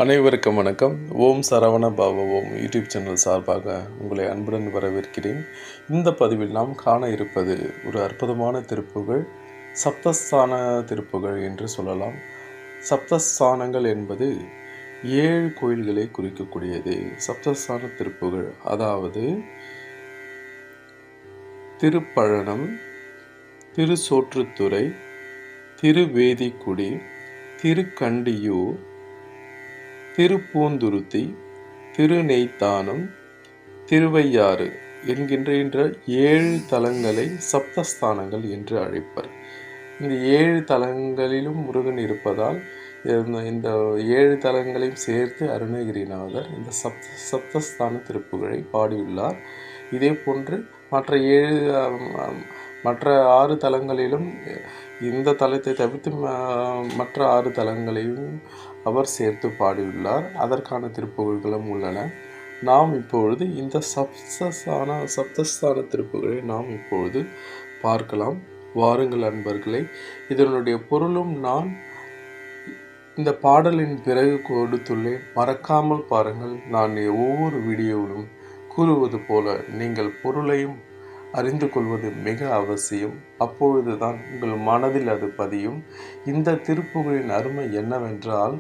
அனைவருக்கும் வணக்கம். ஓம் சரவண பவ ஓம் யூடியூப் சேனல் சார்பாக உங்களை அன்புடன் வரவேற்கிறேன். இந்த பதிவில் நாம் காண இருப்பது ஒரு அற்புதமான திருப்புகழ், சப்தஸ்தான திருப்புகழ் என்று சொல்லலாம். சப்தஸ்தானங்கள் என்பது 7 கோயில்களை குறிக்கக்கூடியது. சப்தஸ்தான திருப்புகழ் அதாவது திருப்பழனம், திருச்சோற்றுத்துறை, திருவேதிக்குடி, திருக்கண்டியூர், திருப்பூந்துருத்தி, திருநெய்த்தானம், திருவையாறு என்கின்ற 7 தலங்களை சப்தஸ்தானங்கள் என்று அழைப்பர். இந்த 7 தலங்களிலும் முருகன் இருப்பதால் இந்த 7 தலங்களையும் சேர்த்து அருணகிரிநாதர் இந்த சப்தஸ்தான திருப்புகழை பாடியுள்ளார். இதே போன்று மற்ற 6 தலங்களிலும் இந்த தலத்தை தவிர்த்து மற்ற 6 தலங்களையும் அவர் சேர்த்து பாடியுள்ளார். அதற்கான திருப்புகழ்களும் உள்ளன. நாம் இப்பொழுது இந்த சப்தஸ்தான திருப்புகழை நாம் இப்பொழுது பார்க்கலாம். வாருங்கள் அன்பர்களே. இதனுடைய பொருளும் நான் இந்த பாடலின் பிறகு கொடுத்துள்ளேன். மறக்காமல் பாருங்கள். நான் ஒவ்வொரு வீடியோவிலும் கூறுவது போல நீங்கள் பொருளையும் அறிந்து கொள்வது மிக அவசியம். அப்பொழுதுதான் உங்கள் மனதில் அது பதியும். இந்த திருப்புகழின் அருமை என்னவென்றால்,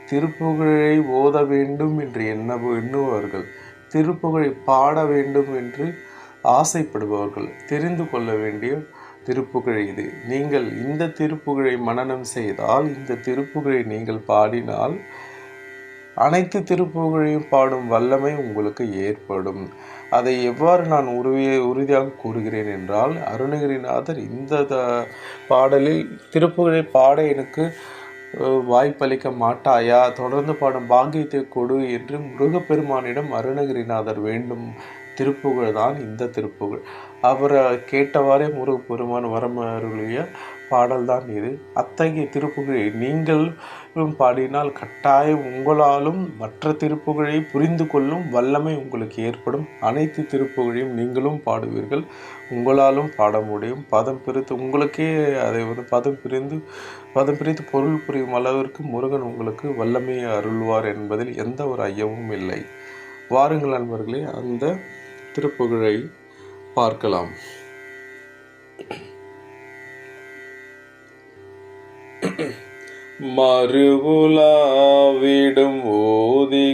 திருப்புகழை ஓத வேண்டும் என்று எண்ணுபவர்கள், திருப்புகழை பாட வேண்டும் என்று ஆசைப்படுபவர்கள் தெரிந்து கொள்ள வேண்டிய திருப்புகழ் இது. நீங்கள் இந்த திருப்புகழை மனனம் செய்தால், இந்த திருப்புகழை நீங்கள் பாடினால் அனைத்து திருப்புகழையும் பாடும் வல்லமை உங்களுக்கு ஏற்படும். அதை எவ்வாறு நான் உறுதியாக கூறுகிறேன் என்றால், அருணகிரிநாதர் இந்த பாடலில் திருப்புகழை பாட எனக்கு வாய்ப்பளிக்க மாட்டாயா, தொடர்ந்து பாடும் பாக்கியத்தை கொடு என்று முருகப்பெருமானிடம் அருணகிரிநாதர் வேண்டும் திருப்புகழ் தான் இந்த திருப்புகழ். அவரை கேட்டவாறே முருகப்பெருமான் வரமருளிய பாடல்தான் இது. அத்தகைய திருப்புகழை நீங்களும் பாடினால் கட்டாயம் உங்களாலும் மற்ற திருப்புகழை புரிந்து கொள்ளும் வல்லமை உங்களுக்கு ஏற்படும். அனைத்து திருப்புகழையும் நீங்களும் பாடுவீர்கள், உங்களாலும் பாட முடியும். பதம் பிரித்து உங்களுக்கே அதை பதம் பிரித்து பொருள் புரியும் அளவிற்கு முருகன் உங்களுக்கு வல்லமையை அருள்வார் என்பதில் எந்த ஒரு ஐயமும் இல்லை. வாருங்கள் நண்பர்களே, அந்த திருப்புகழை பார்க்கலாம். மறுவுலாவிடும் ஓதி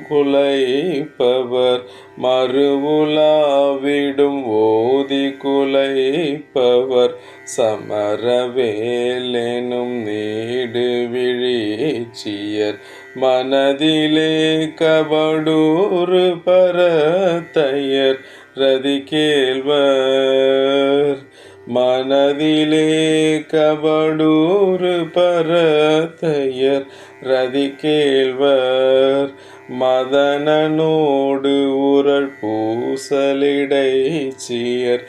குலைப்பவர், மறுவுலாவிடும் ஓதி குலைப்பவர், சமரவேலெனும் நீடு விழிச்சியர், மனதிலே கபடூறு பரத்தையர் ரதி கேள்வர், மனதிலே கபடூறு பரத்தையர் ரதி கேள்வர், மதனனோடு உரள் பூசலிடைச்சியர்,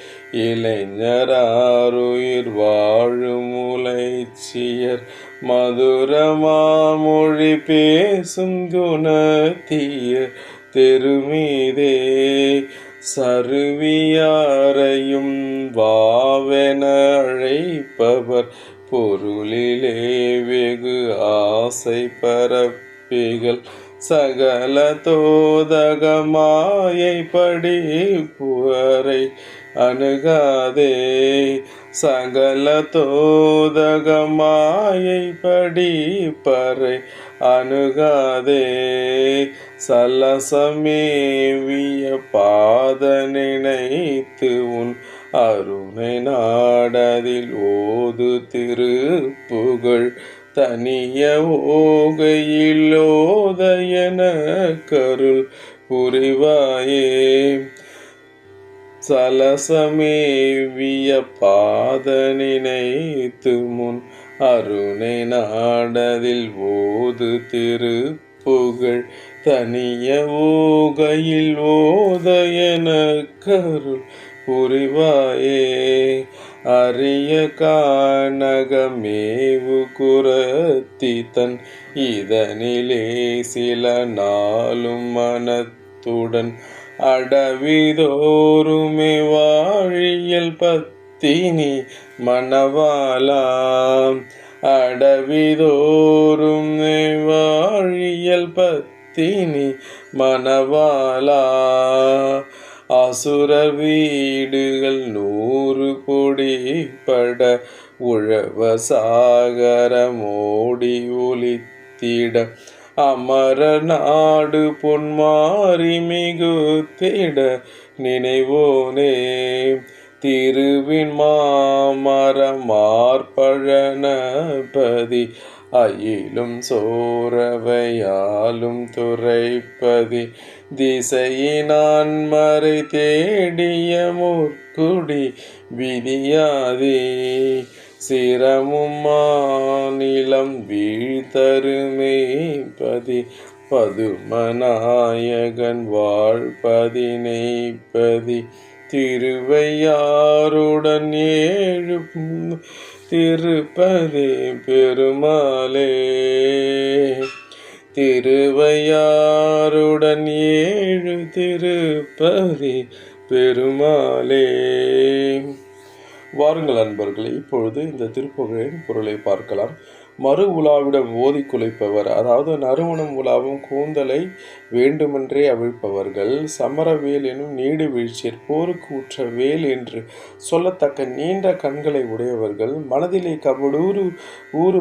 இளைஞராருயிர் வாழும் முலைச்சியர், மதுரமாமொழி பேசும் குணத்தியர் தெருமீதே, சருவியாரையும் வாவென அழைப்பவர், பொருளிலே வெகு ஆசை பரப்பிகள், சகல தோதகமாயை படிப்புவரை அணுகாதே, சகல தோதகமாயை படிப்பறை அணுகாதே, சலசமேவிய பாத நினைத்து உன் அருணை நாடதில் ஓது திருப்புகழ், தனிய ஓகையிலோத என கருள் புரிவாயே, சலசமேவிய பாத நினைத்து முன் அருணை நாடதில் ஓது திருப்புகழ், தனிய ஓகையில் ஓத என கருள் புரிவாயே, அரிய கானகமேவு குரத்தி தன் இதனிலே சில நாளும் மனத்துடன், அடவிதோறுமே வாழியல் பத்தினி மணவாலாம், அடவிதோறும் வாழியல் வீடுகள் பத்தினி மணவாளா, அசுர வீடுகள் 100 பொடிபட உழவ சாகரமோடி ஒலித்திட, அமர நாடு பொன்மாரி மிகுத்திட நினைவோனே, திருவின் மாமரமார்பழனபதி, அயிலும் சோரவையாலும் துறைப்பதி, திசையினான் மறை தேடிய முற்குடி விதியாதே, சிரமும் மாநிலம் வீழ்தருமே பதி, பதுமநாயகன் வாழ்பதினைப்பதி, திருவையாறுடன் 7 திருப்பதி பெருமாளே, திருவையாறுடன் 7 திருப்பதி பெருமாளே. வாருங்கள் அன்பர்களே, இப்பொழுது இந்த திருப்புகழின் பொருளை பார்க்கலாம். மறு உலாவிடம் ஓதி குலைப்பவர், அதாவது நறுமணம் உலாவும் கூந்தலை வேண்டுமென்றே அவிழ்ப்பவர்கள். சமரவேல் எனும் நீடு வீழ்ச்சியர், போருக்கு உற்ற வேல் என்று சொல்லத்தக்க நீண்ட கண்களை உடையவர்கள். மனதிலே கபடூறு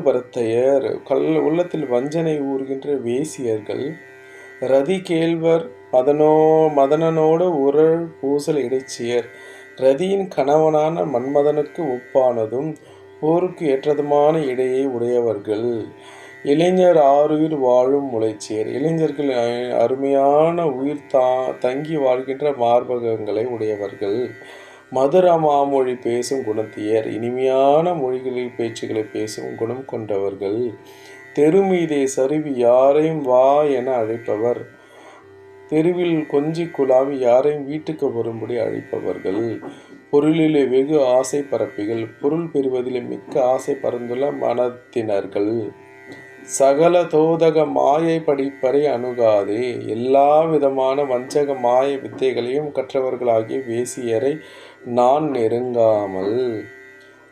பரத்தையர், உள்ளத்தில் வஞ்சனை ஊறுகின்ற வேசியர்கள். ரதி கேள்வர், மதனனோடு உரள் பூசல் இடைச்சியர். ரதியின் கணவனான மன்மதனுக்கு ஒப்பானதும் போருக்கு ஏற்றதுமான இடையை உடையவர்கள். இளைஞர் ஆருயிர் வாழும் முளைச்சியர், இளைஞர்கள் அருமையான உயிர் தங்கி வாழ்கின்ற மார்பகங்களை உடையவர்கள். மதுர மாமொழி பேசும் குணத்தியர், இனிமையான மொழிகளில் பேச்சுகளை பேசும் குணம் கொண்டவர்கள். தெருமீதே சருவி யாரையும் வா என அழைப்பவர், தெருவில் கொஞ்சி குழாவி யாரையும் வீட்டுக்கு வரும்படி அழைப்பவர்கள். பொருளிலே வெகு ஆசை பரப்பிகள், பொருள் பெறுவதிலே மிக்க ஆசை பறந்துள்ள மனத்தினர்கள். சகல தோதக மாயை படிப்பறை அணுகாதே, எல்லா விதமான வஞ்சக மாய வித்தைகளையும் கற்றவர்களாகிய வேசியரை நான் நெருங்காமல்.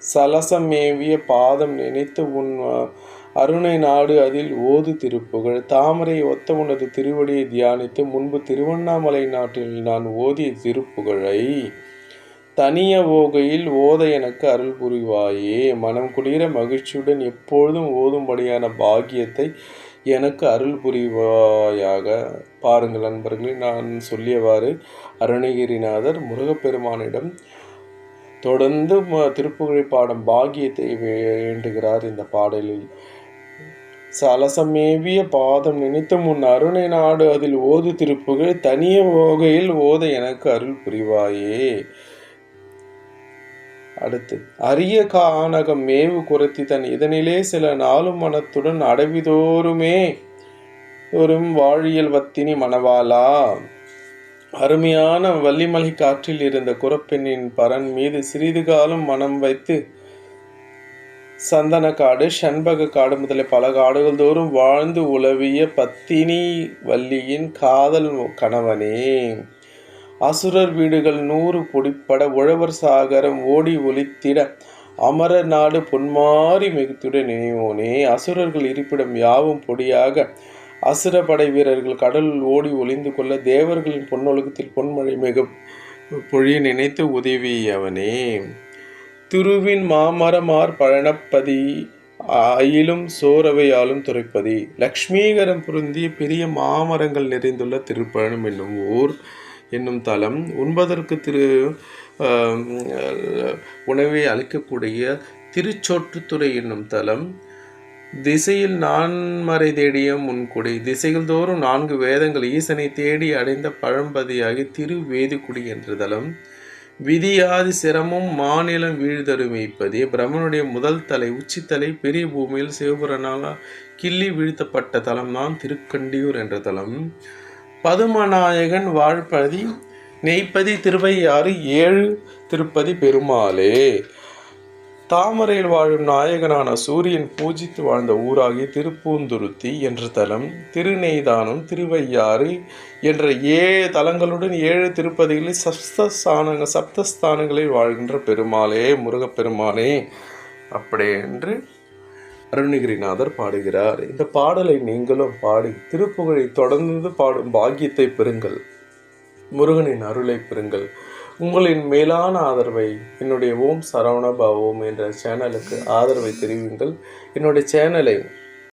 சலசமேவிய பாதம் நினைத்து உன் அருணை நாடு அதில் ஓது திருப்புகழ், தாமரை ஒத்த உனது திருவடியை தியானித்து முன்பு திருவண்ணாமலை நாட்டில் நான் ஓதிய திருப்புகழை தனிய ஓகையில் ஓத எனக்கு அருள் புரிவாயே. மனம் குளிர மகிழ்ச்சியுடன் எப்பொழுதும் ஓதும்படியான பாக்கியத்தை எனக்கு அருள் புரிவாயாக. பாருங்கள் நண்பர்களே, நான் சொல்லியவாறு அருணகிரிநாதர் முருகப்பெருமானிடம் தொடர்ந்து திருப்புகழை பாடும் பாக்கியத்தை வேண்டுகிறார். இந்த பாடலில் சலசமேவிய பாதம் நினைத்து முன் அருணை நாடு அதில் ஓது திருப்புகழ், தனிய ஓகையில் ஓத எனக்கு அருள் புரிவாயே. அடுத்து, அரிய கானகம் மேவு குறைத்தி தன் இதனிலே சில நாளும் மனத்துடன் அடவிதோறுமே வாழியல் வத்தினி மணவாளா. அருமையான வள்ளிமலை காற்றில் இருந்த குரப்பெண்ணின் பரன் மீது சிறிது காலம் மனம் வைத்து சந்தன காடு, சண்பக காடு முதலிய பல காடுகள் தோறும் வாழ்ந்து உலவிய பத்தினி வள்ளியின் காதல் கணவனே. அசுரர் வீடுகள் 100 பொடிப்பட உழவர் சாகரம் ஓடி ஒலித்திட, அமரர் நாடு பொன்மாரி மிகுத்திட நினைவோனே. அசுரர்கள் இருப்பிடம் யாவும் பொடியாக அசுர படை வீரர்கள் கடலில் ஓடி ஒளிந்து கொள்ள தேவர்களின் பொன்னொழுக்கத்தில் பொன்மழை மிக பொழிய நினைத்து உதவியவனே. திருவின் மாமரமார் பழனப்பதி, அயிலும் சோரவையாலும் துறைப்பதி. லக்ஷ்மீகரம் பொருந்திய பெரிய மாமரங்கள் நிறைந்துள்ள திருப்பழனம் என்னும் தலம், உண்பதற்கு உணவை அளிக்கக்கூடிய திருச்சோற்றுத்துறை என்னும் தலம், திசையில் நான்மறை தேடிய முன்குடி, திசைகள் தோறும் 4 வேதங்கள் ஈசனை தேடி அடைந்த பழம்பதியாகி திருவேதிக்குடி என்ற தலம், விதியாதி சிரமும் மாநிலம் வீழ்தருமைப்பதி, பிரம்மனுடைய முதல் தலை உச்சித்தலை பெரிய பூமியில் சிவபுரனால் கிள்ளி வீழ்த்தப்பட்ட தலம்தான் திருக்கண்டியூர் என்ற தலம், பதுமநாயகன் வாழ்பதி நெய்ப்பதி திருவையாறு 7 திருப்பதி பெருமாளே. தாமரையில் வாழும் நாயகனான சூரியன் பூஜித்து வாழ்ந்த ஊராகிய திருப்பூந்துருத்தி என்ற தலம், திருநெய்தானம், திருவையாறு என்ற 7 தலங்களுடன் 7 திருப்பதிகளில் சப்தஸ்தானங்களில் வாழ்கின்ற பெருமாளே, முருகப்பெருமானே. அப்படி என்று அருணகிரிநாதர் பாடுகிறார். இந்த பாடலை நீங்களும் பாடி திருப்புகழை தொடர்ந்து பாடும் பாக்கியத்தை பெறுங்கள். முருகனின் அருளை பெறுங்கள். உங்களின் மேலான ஆதரவை என்னுடைய ஓம் சரவணபா ஓம் என்ற சேனலுக்கு ஆதரவை தெரிவிங்கள். என்னுடைய சேனலை